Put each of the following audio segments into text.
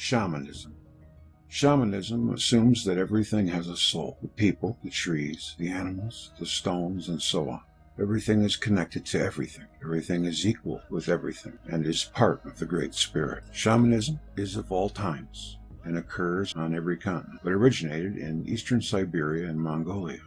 Shamanism. Shamanism assumes that everything has a soul. The people, the trees, the animals, the stones, and so on. Everything is connected to everything. Everything is equal with everything and is part of the Great Spirit. Shamanism is of all times and occurs on every continent, but originated in eastern Siberia and Mongolia.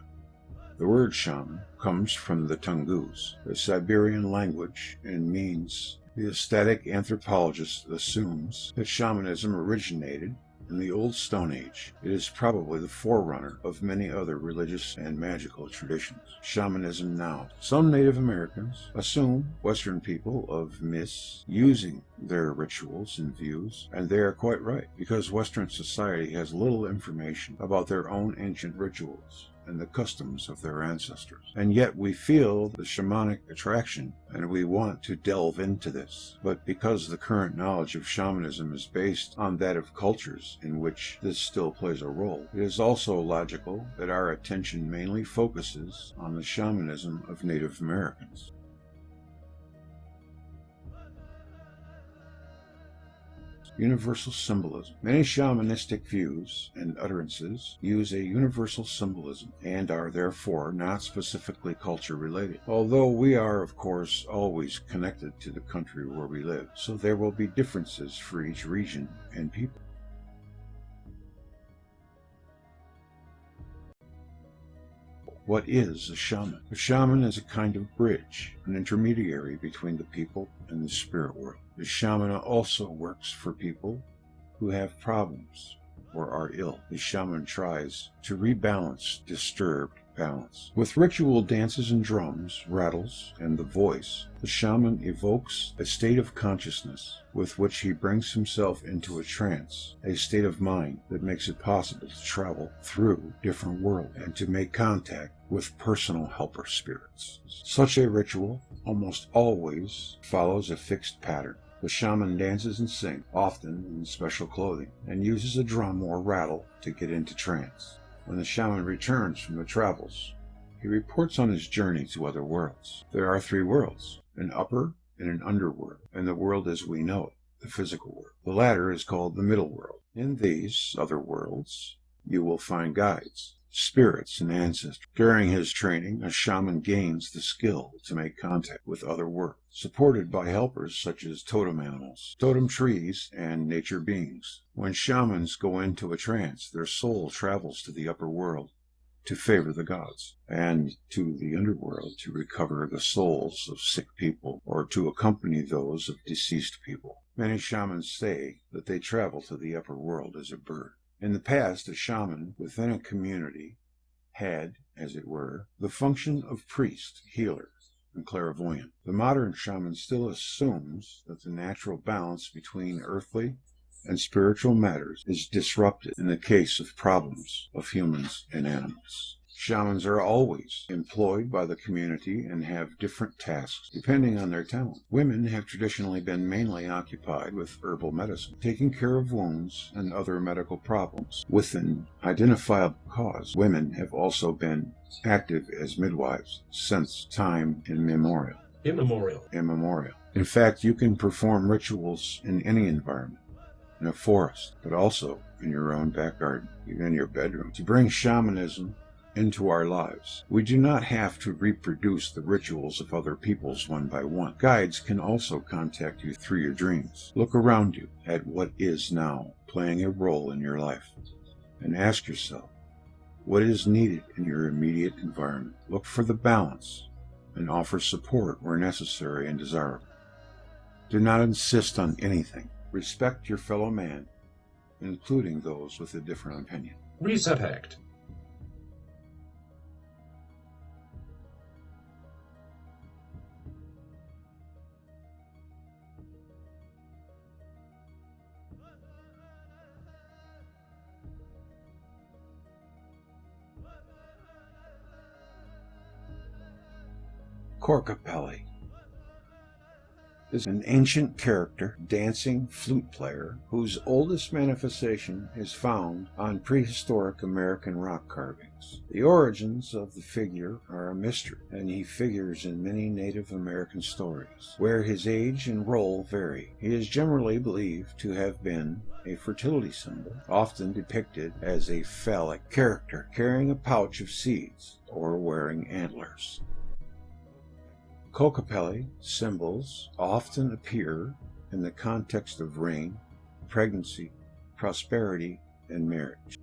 The word shaman comes from the Tungus, a Siberian language, and means the aesthetic anthropologist assumes that shamanism originated in the Old Stone Age. It is probably the forerunner of many other religious and magical traditions. Shamanism now. Some Native Americans assume Western people of misusing their rituals and views, and they are quite right, because Western society has little information about their own ancient rituals and the customs of their ancestors. And yet we feel the shamanic attraction, and we want to delve into this. But because the current knowledge of shamanism is based on that of cultures in which this still plays a role, it is also logical that our attention mainly focuses on the shamanism of Native Americans. Universal symbolism. Many shamanistic views and utterances use a universal symbolism and are therefore not specifically culture related, although we are of course always connected to the country where we live, so there will be differences for each region and people. What is a shaman? A shaman is a kind of bridge, an intermediary between the people and the spirit world. The shaman also works for people who have problems or are ill. The shaman tries to rebalance disturbed balance. With ritual dances and drums, rattles, and the voice, the shaman evokes a state of consciousness with which he brings himself into a trance, a state of mind that makes it possible to travel through different worlds and to make contact with personal helper spirits. Such a ritual almost always follows a fixed pattern. The shaman dances and sings, often in special clothing, and uses a drum or rattle to get into trance. When the shaman returns from the travels, he reports on his journey to other worlds. There are 3 worlds, an upper and an underworld, and the world as we know it, the physical world. The latter is called the middle world. In these other worlds, you will find guides, spirits, and ancestors. During his training, a shaman gains the skill to make contact with other worlds, supported by helpers such as totem animals, totem trees, and nature beings. When shamans go into a trance, their soul travels to the upper world to favor the gods, and to the underworld to recover the souls of sick people or to accompany those of deceased people. Many shamans say that they travel to the upper world as a bird. In the past, a shaman within a community had, as it were, the function of priest, healer, and clairvoyant. The modern shaman still assumes that the natural balance between earthly and spiritual matters is disrupted in the case of problems of humans and animals. Shamans are always employed by the community and have different tasks depending on their talent. Women have traditionally been mainly occupied with herbal medicine, taking care of wounds and other medical problems with an identifiable cause. Women have also been active as midwives since time immemorial. In fact, you can perform rituals in any environment, in a forest, but also in your own back garden, even in your bedroom. To bring shamanism into our lives, we do not have to reproduce the rituals of other peoples one by one. Guides can also contact you through your dreams. Look around you at what is now playing a role in your life and ask yourself, what is needed in your immediate environment? Look for the balance and offer support where necessary and desirable. Do not insist on anything. Respect your fellow man, including those with a different opinion. Reset Act. Kokopelli. is an ancient character, dancing flute player, whose oldest manifestation is found on prehistoric American rock carvings. The origins of the figure are a mystery, and he figures in many Native American stories, where his age and role vary. He is generally believed to have been a fertility symbol, often depicted as a phallic character, carrying a pouch of seeds or wearing antlers. Kokopelli symbols often appear in the context of rain, pregnancy, prosperity, and marriage.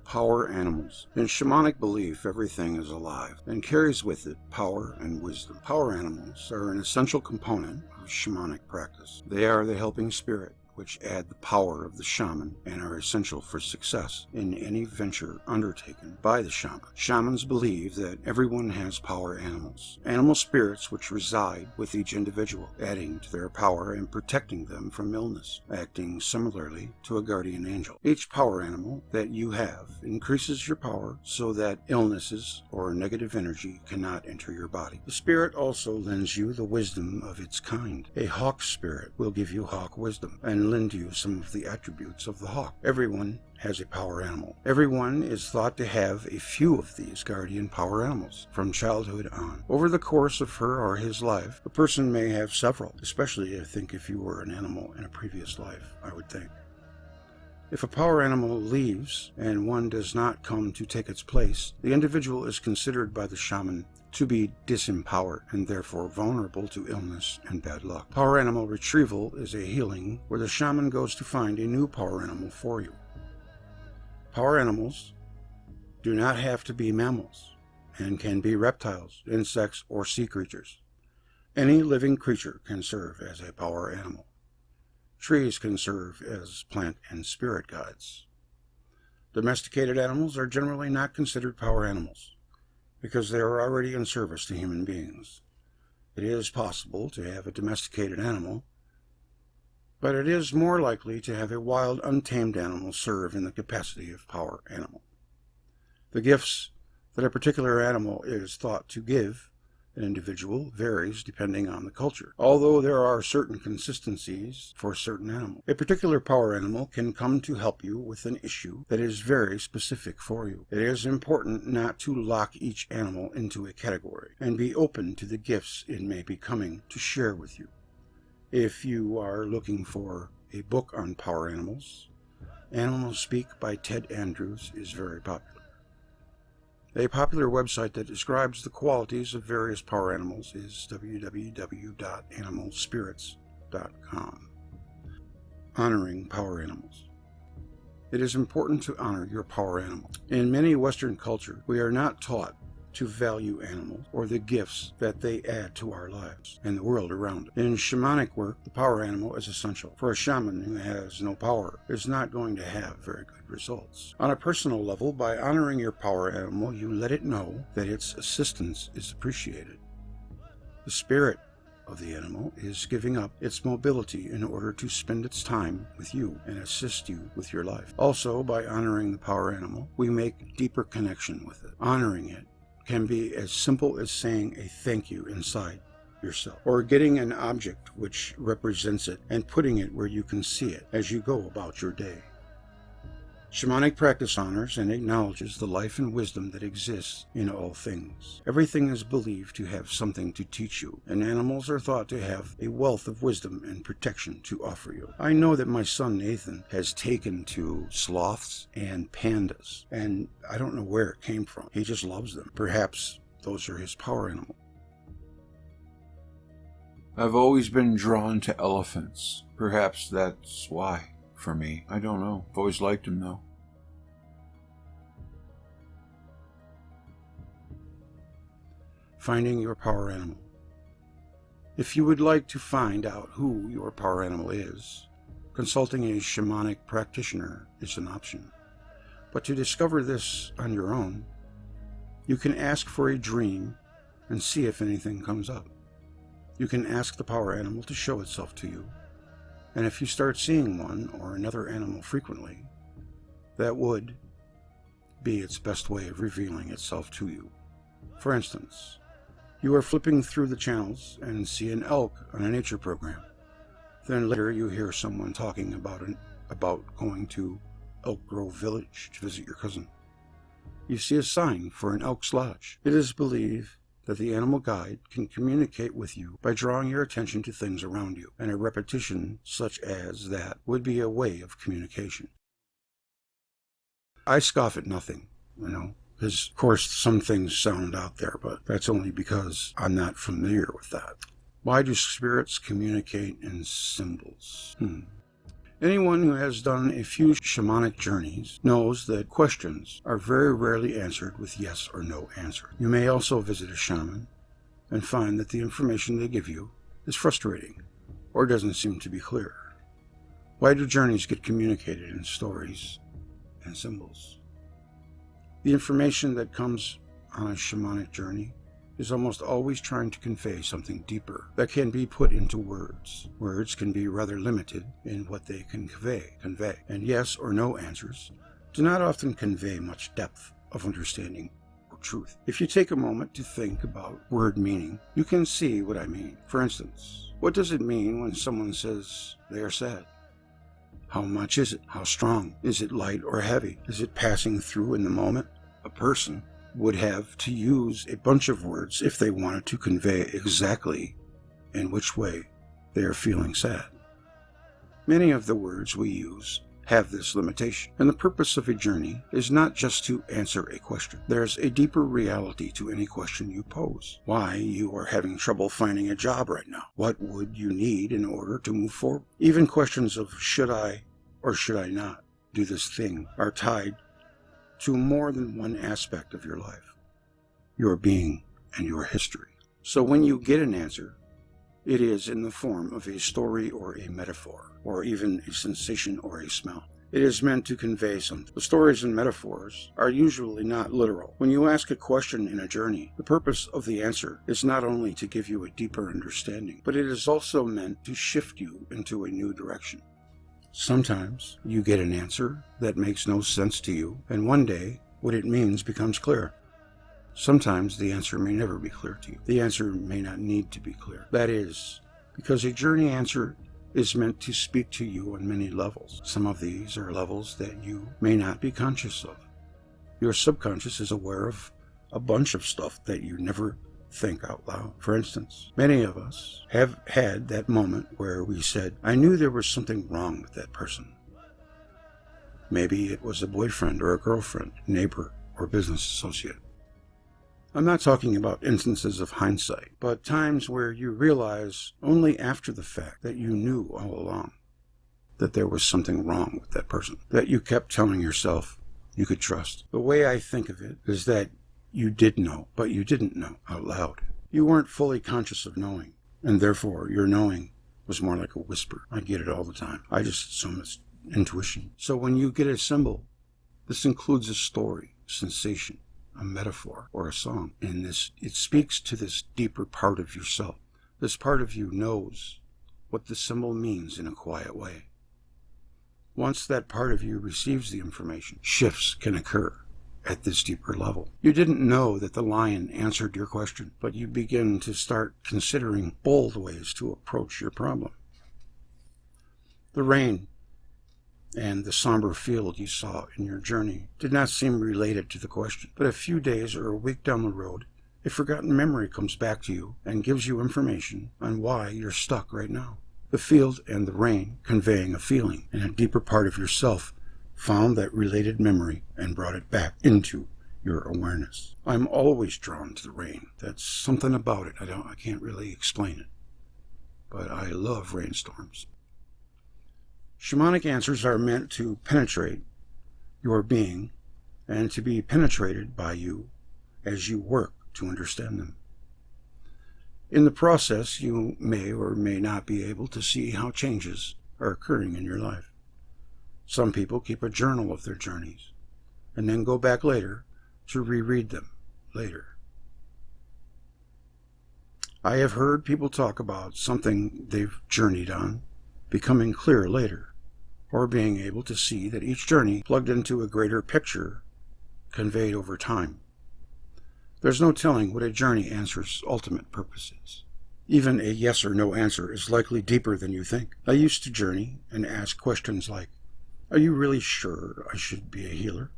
Power animals. In shamanic belief, everything is alive and carries with it power and wisdom. Power animals are an essential component of shamanic practice. They are the helping spirit, which add the power of the shaman and are essential for success in any venture undertaken by the shaman. Shamans believe that everyone has power animals, animal spirits which reside with each individual, adding to their power and protecting them from illness, acting similarly to a guardian angel. Each power animal that you have increases your power so that illnesses or negative energy cannot enter your body. The spirit also lends you the wisdom of its kind. A hawk spirit will give you hawk wisdom and lend you some of the attributes of the hawk. Everyone has a power animal. Everyone is thought to have a few of these guardian power animals from childhood on. Over the course of her or his life, a person may have several, especially I think if you were an animal in a previous life, I would think. If a power animal leaves and one does not come to take its place, the individual is considered by the shaman to be disempowered and therefore vulnerable to illness and bad luck. Power animal retrieval is a healing where the shaman goes to find a new power animal for you. Power animals do not have to be mammals and can be reptiles, insects, or sea creatures. Any living creature can serve as a power animal. Trees can serve as plant and spirit guides. Domesticated animals are generally not considered power animals, because they are already in service to human beings. It is possible to have a domesticated animal, but it is more likely to have a wild, untamed animal serve in the capacity of power animal. The gifts that a particular animal is thought to give an individual varies depending on the culture, although there are certain consistencies for certain animals. A particular power animal can come to help you with an issue that is very specific for you. It is important not to lock each animal into a category and be open to the gifts it may be coming to share with you. If you are looking for a book on power animals, Animals Speak by Ted Andrews is very popular. A popular website that describes the qualities of various power animals is www.animalspirits.com. Honoring power animals. It is important to honor your power animal. In many Western cultures, we are not taught to value animals or the gifts that they add to our lives and the world around us. In shamanic work, the power animal is essential. For a shaman who has no power is not going to have very good results. On a personal level, by honoring your power animal, you let it know that its assistance is appreciated. The spirit of the animal is giving up its mobility in order to spend its time with you and assist you with your life. Also, by honoring the power animal, we make deeper connection with it. Honoring it can be as simple as saying a thank you inside yourself, or getting an object which represents it and putting it where you can see it as you go about your day. Shamanic practice honors and acknowledges the life and wisdom that exists in all things. Everything is believed to have something to teach you, and animals are thought to have a wealth of wisdom and protection to offer you. I know that my son Nathan has taken to sloths and pandas, and I don't know where it came from. He just loves them. Perhaps those are his power animals. I've always been drawn to elephants. Perhaps that's why. For me, I don't know. I've always liked them though. Finding your power animal. If you would like to find out who your power animal is, consulting a shamanic practitioner is an option. But to discover this on your own, you can ask for a dream and see if anything comes up. You can ask the power animal to show itself to you. And if you start seeing one or another animal frequently, that would be its best way of revealing itself to you. For instance, you are flipping through the channels and see an elk on a nature program. Then later you hear someone talking about going to Elk Grove Village to visit your cousin. You see a sign for an elk's lodge. It is believed that the animal guide can communicate with you by drawing your attention to things around you, and a repetition such as that would be a way of communication. I scoff at nothing, because of course some things sound out there, but that's only because I'm not familiar with that. Why do spirits communicate in symbols? Anyone who has done a few shamanic journeys knows that questions are very rarely answered with yes or no answer. You may also visit a shaman and find that the information they give you is frustrating or doesn't seem to be clear. Why do journeys get communicated in stories and symbols? The information that comes on a shamanic journey is almost always trying to convey something deeper that can be put into words. Words can be rather limited in what they can convey, and yes or no answers do not often convey much depth of understanding or truth. If you take a moment to think about word meaning, you can see what I mean. For instance, what does it mean when someone says they are sad? How much is it? How strong? Is it light or heavy? Is it passing through in the moment? A person would have to use a bunch of words if they wanted to convey exactly in which way they are feeling sad. Many of the words we use have this limitation, and the purpose of a journey is not just to answer a question. There's a deeper reality to any question you pose. Why you are having trouble finding a job right now? What would you need in order to move forward? Even questions of should I or should I not do this thing are tied to more than one aspect of your life, your being and your history. So when you get an answer, it is in the form of a story or a metaphor, or even a sensation or a smell. It is meant to convey something. The stories and metaphors are usually not literal. When you ask a question in a journey, the purpose of the answer is not only to give you a deeper understanding, but it is also meant to shift you into a new direction. Sometimes you get an answer that makes no sense to you, and one day what it means becomes clear. Sometimes the answer may never be clear to you. The answer may not need to be clear. That is, because a journey answer is meant to speak to you on many levels. Some of these are levels that you may not be conscious of. Your subconscious is aware of a bunch of stuff that you never think out loud. For instance, many of us have had that moment where we said, I knew there was something wrong with that person. Maybe it was a boyfriend or a girlfriend, neighbor, or business associate. I'm not talking about instances of hindsight, but times where you realize only after the fact that you knew all along that there was something wrong with that person, that you kept telling yourself you could trust. The way I think of it is that you did know, but you didn't know out loud. You weren't fully conscious of knowing, and therefore your knowing was more like a whisper. I get it all the time. I just assume it's intuition. So when you get a symbol, this includes a story, sensation, a metaphor, or a song. And it speaks to this deeper part of yourself. This part of you knows what the symbol means in a quiet way. Once that part of you receives the information, shifts can occur at this deeper level. You didn't know that the lion answered your question, but you begin to start considering bold ways to approach your problem. The rain and the somber field you saw in your journey did not seem related to the question, but a few days or a week down the road, a forgotten memory comes back to you and gives you information on why you're stuck right now. The field and the rain conveying a feeling, and a deeper part of yourself found that related memory and brought it back into your awareness. I'm always drawn to the rain. That's something about it. I can't really explain it, but I love rainstorms. Shamanic answers are meant to penetrate your being and to be penetrated by you as you work to understand them. In the process, you may or may not be able to see how changes are occurring in your life. Some people keep a journal of their journeys and then go back later to reread them later. I have heard people talk about something they've journeyed on becoming clear later, or being able to see that each journey plugged into a greater picture conveyed over time. There's no telling what a journey answer's ultimate purpose is. Even a yes or no answer is likely deeper than you think. I used to journey and ask questions like, "Are you really sure I should be a healer?"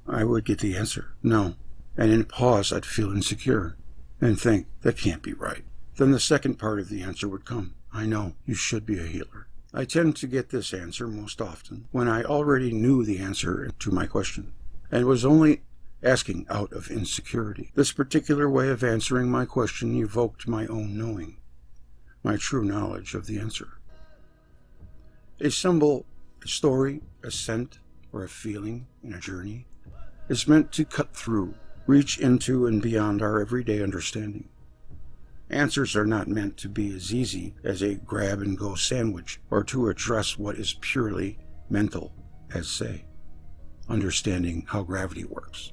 I would get the answer, "No." And in a pause, I'd feel insecure and think, that can't be right. Then the second part of the answer would come, "I know, you should be a healer." I tend to get this answer most often when I already knew the answer to my question and was only asking out of insecurity. This particular way of answering my question evoked my own knowing, my true knowledge of the answer. A symbol, a story, a scent, or a feeling in a journey is meant to cut through, reach into and beyond our everyday understanding. Answers are not meant to be as easy as a grab-and-go sandwich or to address what is purely mental, as say, understanding how gravity works.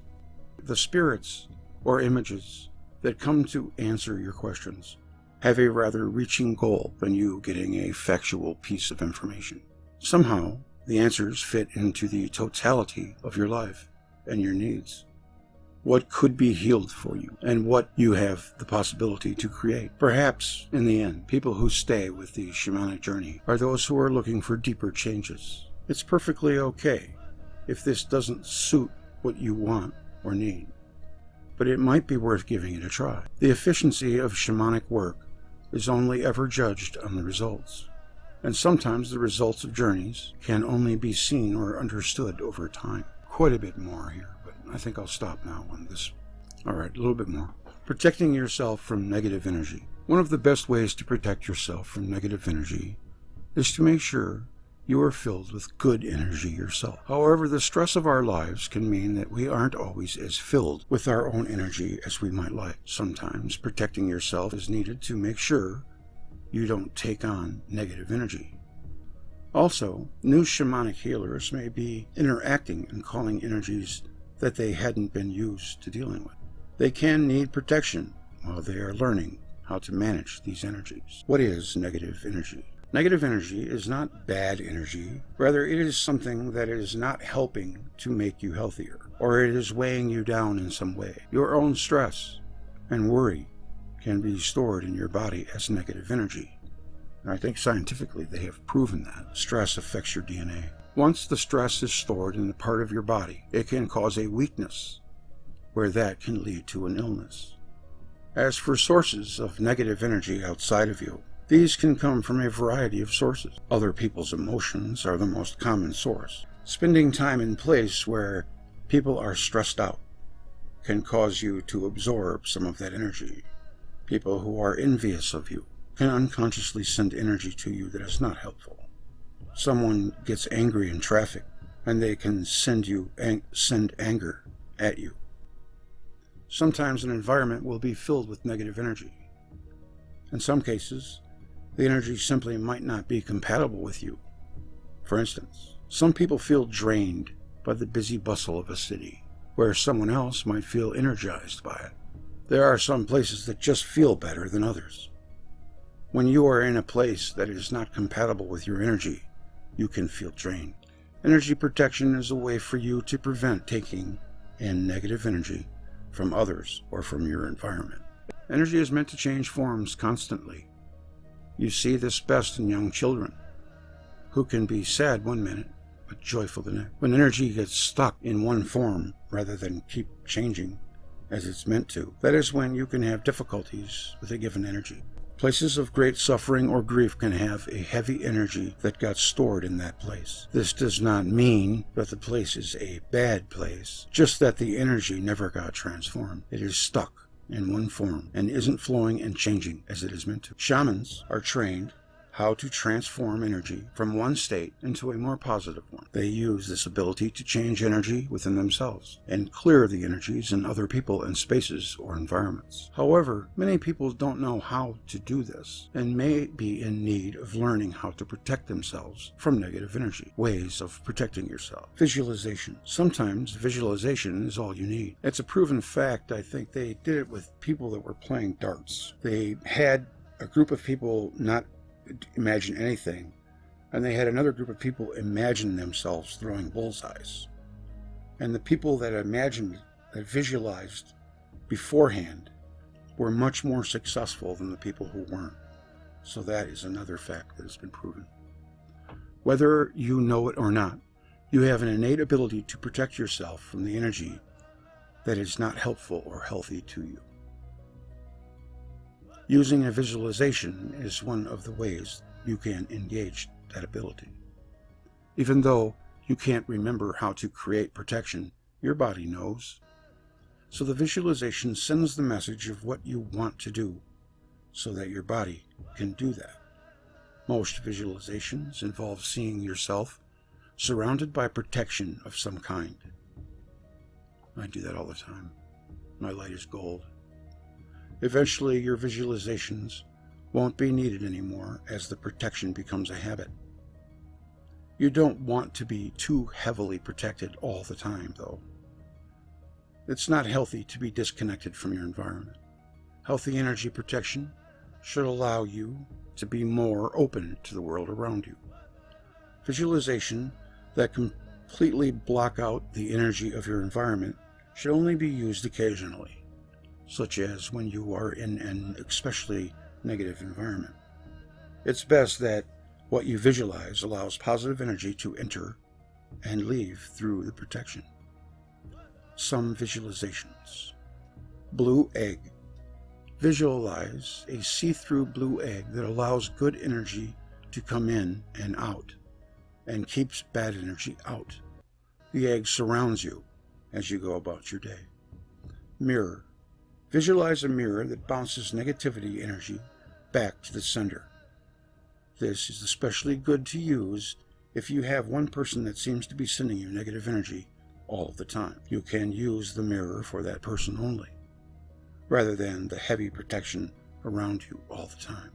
The spirits or images that come to answer your questions have a rather reaching goal than you getting a factual piece of information. Somehow, the answers fit into the totality of your life and your needs. What could be healed for you, and what you have the possibility to create. Perhaps, in the end, people who stay with the shamanic journey are those who are looking for deeper changes. It's perfectly okay if this doesn't suit what you want or need, but it might be worth giving it a try. The efficiency of shamanic work is only ever judged on the results, and sometimes the results of journeys can only be seen or understood over time. Quite a bit more here, but I think I'll stop now on this. All right, a little bit more. Protecting yourself from negative energy. One of the best ways to protect yourself from negative energy is to make sure you are filled with good energy yourself. However, the stress of our lives can mean that we aren't always as filled with our own energy as we might like. Sometimes protecting yourself is needed to make sure you don't take on negative energy. Also, new shamanic healers may be interacting and calling energies that they hadn't been used to dealing with. They can need protection while they are learning how to manage these energies. What is negative energy? Negative energy is not bad energy. Rather, it is something that is not helping to make you healthier, or it is weighing you down in some way. Your own stress and worry can be stored in your body as negative energy. I think scientifically they have proven that stress affects your DNA. Once the stress is stored in a part of your body, it can cause a weakness, where that can lead to an illness. As for sources of negative energy outside of you, these can come from a variety of sources. Other people's emotions are the most common source. Spending time in place where people are stressed out can cause you to absorb some of that energy. People who are envious of you can unconsciously send energy to you that is not helpful. Someone gets angry in traffic, and they can send anger at you. Sometimes an environment will be filled with negative energy. In some cases, the energy simply might not be compatible with you. For instance, some people feel drained by the busy bustle of a city, where someone else might feel energized by it. There are some places that just feel better than others. When you are in a place that is not compatible with your energy, you can feel drained. Energy protection is a way for you to prevent taking in negative energy from others or from your environment. Energy is meant to change forms constantly. You see this best in young children, who can be sad one minute, but joyful the next. When energy gets stuck in one form rather than keep changing as it's meant to, that is when you can have difficulties with a given energy. Places of great suffering or grief can have a heavy energy that got stored in that place. This does not mean that the place is a bad place, just that the energy never got transformed. It is stuck in one form and isn't flowing and changing as it is meant to. Shamans are trained how to transform energy from one state into a more positive one. They use this ability to change energy within themselves and clear the energies in other people and spaces or environments. However, many people don't know how to do this and may be in need of learning how to protect themselves from negative energy. Ways of protecting yourself. Visualization. Sometimes visualization is all you need. It's a proven fact. I think they did it with people that were playing darts. They had a group of people not imagine anything, And they had another group of people imagine themselves throwing bullseyes. And the people that visualized beforehand were much more successful than the people who weren't. So that is another fact that has been proven. Whether you know it or not, you have an innate ability to protect yourself from the energy that is not helpful or healthy to you. Using a visualization is one of the ways you can engage that ability. Even though you can't remember how to create protection, your body knows. So the visualization sends the message of what you want to do so that your body can do that. Most visualizations involve seeing yourself surrounded by protection of some kind. I do that all the time. My light is gold. Eventually, your visualizations won't be needed anymore as the protection becomes a habit. You don't want to be too heavily protected all the time, though. It's not healthy to be disconnected from your environment. Healthy energy protection should allow you to be more open to the world around you. Visualization that completely block out the energy of your environment should only be used occasionally, such as when you are in an especially negative environment. It's best that what you visualize allows positive energy to enter and leave through the protection. Some visualizations. Blue egg. Visualize a see-through blue egg that allows good energy to come in and out and keeps bad energy out. The egg surrounds you as you go about your day. Mirror. Visualize a mirror that bounces negativity energy back to the sender. This is especially good to use if you have one person that seems to be sending you negative energy all the time. You can use the mirror for that person only, rather than the heavy protection around you all the time.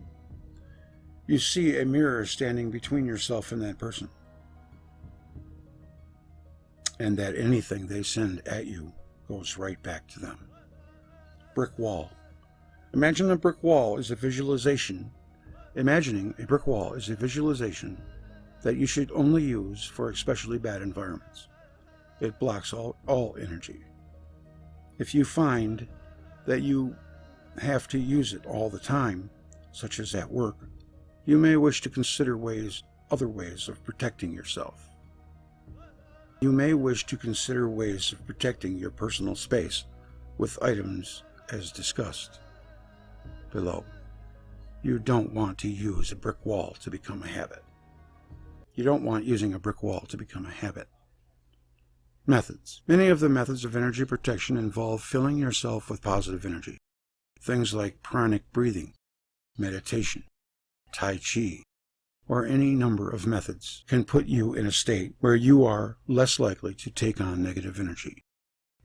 You see a mirror standing between yourself and that person, and that anything they send at you goes right back to them. Brick wall. Imagine a brick wall is a visualization. Imagining a brick wall is a visualization that you should only use for especially bad environments. It blocks all energy. If you find that you have to use it all the time, such as at work, you may wish to consider other ways of protecting yourself. You may wish to consider ways of protecting your personal space with items as discussed below. You don't want to use a brick wall to become a habit. You don't want using a brick wall to become a habit. Methods. Many of the methods of energy protection involve filling yourself with positive energy. Things like pranic breathing, meditation, tai chi, or any number of methods can put you in a state where you are less likely to take on negative energy.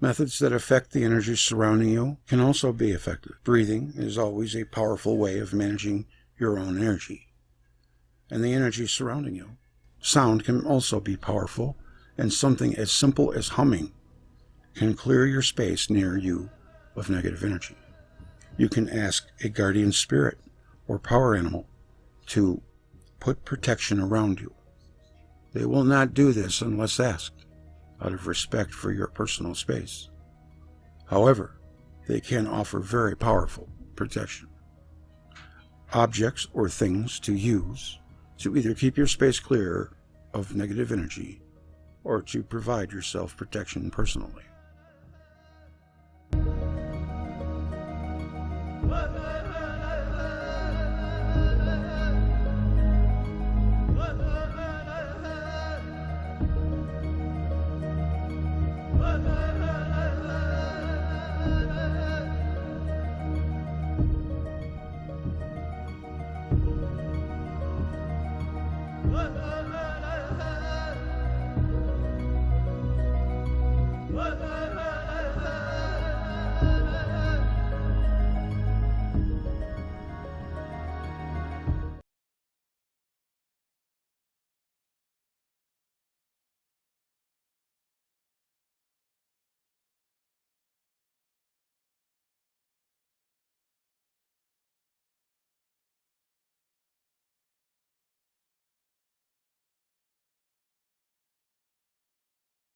Methods that affect the energy surrounding you can also be effective. Breathing is always a powerful way of managing your own energy and the energy surrounding you. Sound can also be powerful, and something as simple as humming can clear your space near you of negative energy. You can ask a guardian spirit or power animal to put protection around you. They will not do this unless asked, out of respect for your personal space. However, they can offer very powerful protection. Objects or things to use to either keep your space clear of negative energy or to provide yourself protection personally.